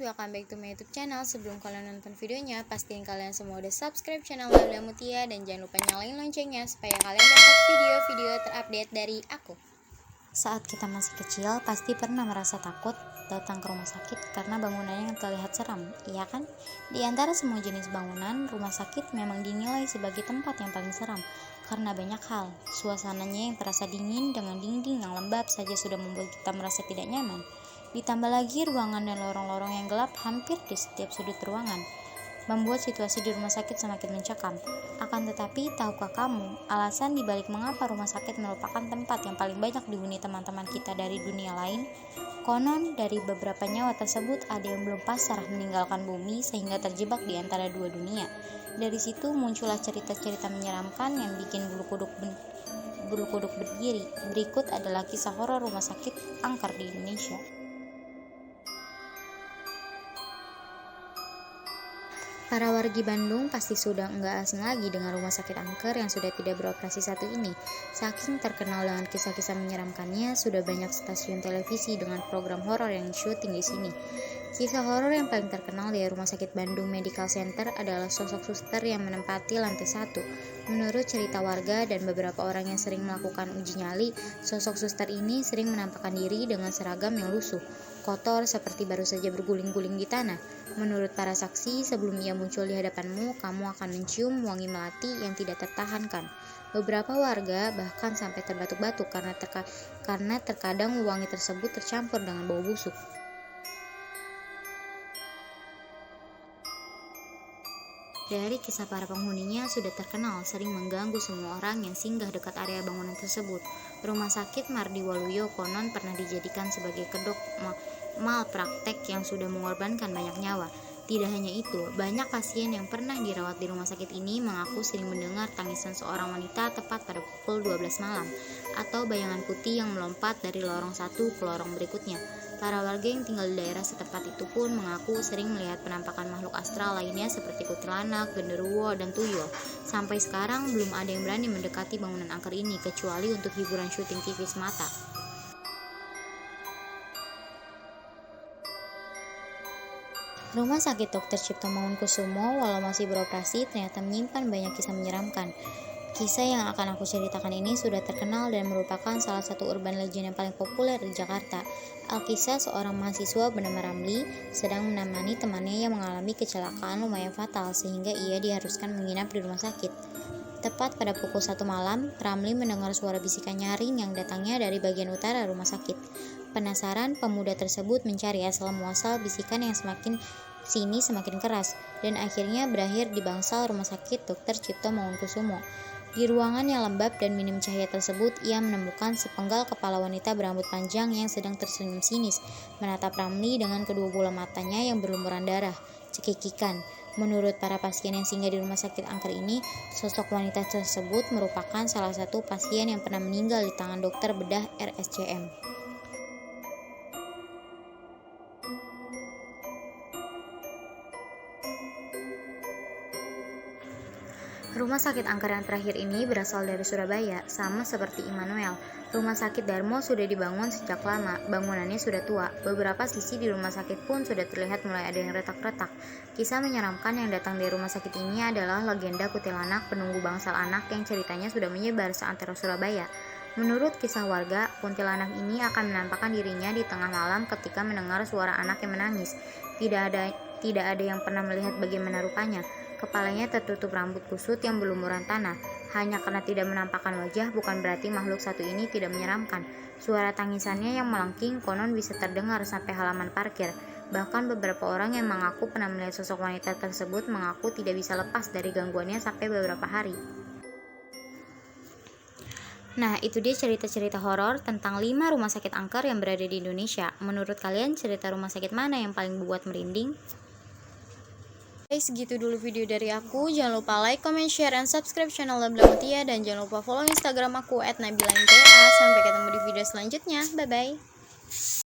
welcome back to my YouTube channel. Sebelum kalian nonton videonya, pastiin kalian semua udah subscribe channel Labla Mutia dan jangan lupa nyalain loncengnya supaya kalian dapat video-video terupdate dari aku. Saat kita masih kecil, pasti pernah merasa takut datang ke rumah sakit karena bangunannya yang terlihat seram, iya kan? Di antara semua jenis bangunan, rumah sakit memang dinilai sebagai tempat yang paling seram karena banyak hal. Suasananya yang terasa dingin dengan dinding yang lembab saja sudah membuat kita merasa tidak nyaman. Ditambah lagi ruangan dan lorong-lorong yang gelap hampir di setiap sudut ruangan, membuat situasi di rumah sakit semakin mencekam. Akan tetapi, tahukah kamu alasan dibalik mengapa rumah sakit merupakan tempat yang paling banyak dihuni teman-teman kita dari dunia lain? Konon, dari beberapa nyawa tersebut ada yang belum pasrah meninggalkan bumi sehingga terjebak di antara dua dunia. Dari situ muncullah cerita-cerita menyeramkan yang bikin bulu kuduk berdiri. Berikut adalah kisah horor rumah sakit angker di Indonesia. Para wargi Bandung pasti sudah enggak asing lagi dengan rumah sakit angker yang sudah tidak beroperasi satu ini. Saking terkenal dengan kisah-kisah menyeramkannya, sudah banyak stasiun televisi dengan program horor yang syuting di sini. Kisah horor yang paling terkenal di Rumah Sakit Bandung Medical Center adalah sosok suster yang menempati lantai 1. Menurut cerita warga dan beberapa orang yang sering melakukan uji nyali, sosok suster ini sering menampakkan diri dengan seragam yang lusuh, kotor seperti baru saja berguling-guling di tanah. Menurut para saksi, sebelum ia muncul di hadapanmu, kamu akan mencium wangi melati yang tidak tertahankan. Beberapa warga bahkan sampai terbatuk-batuk karena terkadang wangi tersebut tercampur dengan bau busuk. Dari kisah para penghuninya sudah terkenal sering mengganggu semua orang yang singgah dekat area bangunan tersebut. Rumah sakit Mardi Waluyo konon pernah dijadikan sebagai kedok malpraktek yang sudah mengorbankan banyak nyawa. Tidak hanya itu, banyak pasien yang pernah dirawat di rumah sakit ini mengaku sering mendengar tangisan seorang wanita tepat pada pukul 12 malam, atau bayangan putih yang melompat dari lorong satu ke lorong berikutnya. Para warga yang tinggal di daerah setempat itu pun mengaku sering melihat penampakan makhluk astral lainnya seperti kuntilanak, genderuwo, dan tuyul. Sampai sekarang belum ada yang berani mendekati bangunan angker ini kecuali untuk hiburan syuting TV semata. Rumah sakit Dr. Cipto Mangunkusumo walau masih beroperasi ternyata menyimpan banyak kisah menyeramkan. Kisah yang akan aku ceritakan ini sudah terkenal dan merupakan salah satu urban legend yang paling populer di Jakarta. Alkisah seorang mahasiswa bernama Ramli sedang menemani temannya yang mengalami kecelakaan lumayan fatal sehingga ia diharuskan menginap di rumah sakit. Tepat pada pukul 1 malam, Ramli mendengar suara bisikan nyaring yang datangnya dari bagian utara rumah sakit. Penasaran, pemuda tersebut mencari asal-muasal bisikan yang semakin keras dan akhirnya berakhir di bangsal rumah sakit Dr. Cipto Mangunkusumo. Di ruangan yang lembab dan minim cahaya tersebut, ia menemukan sepenggal kepala wanita berambut panjang yang sedang tersenyum sinis, menatap Ramli dengan kedua bola matanya yang berlumuran darah, cekikikan. Menurut para pasien yang singgah di rumah sakit angker ini, sosok wanita tersebut merupakan salah satu pasien yang pernah meninggal di tangan dokter bedah RSCM. Rumah sakit angker yang terakhir ini berasal dari Surabaya, sama seperti Immanuel. Rumah sakit Darmo sudah dibangun sejak lama, bangunannya sudah tua. Beberapa sisi di rumah sakit pun sudah terlihat mulai ada yang retak-retak. Kisah menyeramkan yang datang dari rumah sakit ini adalah legenda kuntilanak penunggu bangsal anak yang ceritanya sudah menyebar seantero Surabaya. Menurut kisah warga, kuntilanak ini akan menampakkan dirinya di tengah malam ketika mendengar suara anak yang menangis. Tidak ada yang pernah melihat bagaimana rupanya. Kepalanya tertutup rambut kusut yang berlumuran tanah. Hanya karena tidak menampakkan wajah bukan berarti makhluk satu ini tidak menyeramkan. Suara tangisannya yang melengking konon bisa terdengar sampai halaman parkir. Bahkan beberapa orang yang mengaku pernah melihat sosok wanita tersebut mengaku tidak bisa lepas dari gangguannya sampai beberapa hari. Nah, itu dia cerita-cerita horor tentang 5 rumah sakit angker yang berada di Indonesia. Menurut kalian cerita rumah sakit mana yang paling membuat merinding? Guys, segitu dulu video dari aku. Jangan lupa like, comment, share, and subscribe channel Labla Mutia. Dan jangan lupa follow Instagram aku @nabilainta. Sampai ketemu di video selanjutnya. Bye-bye.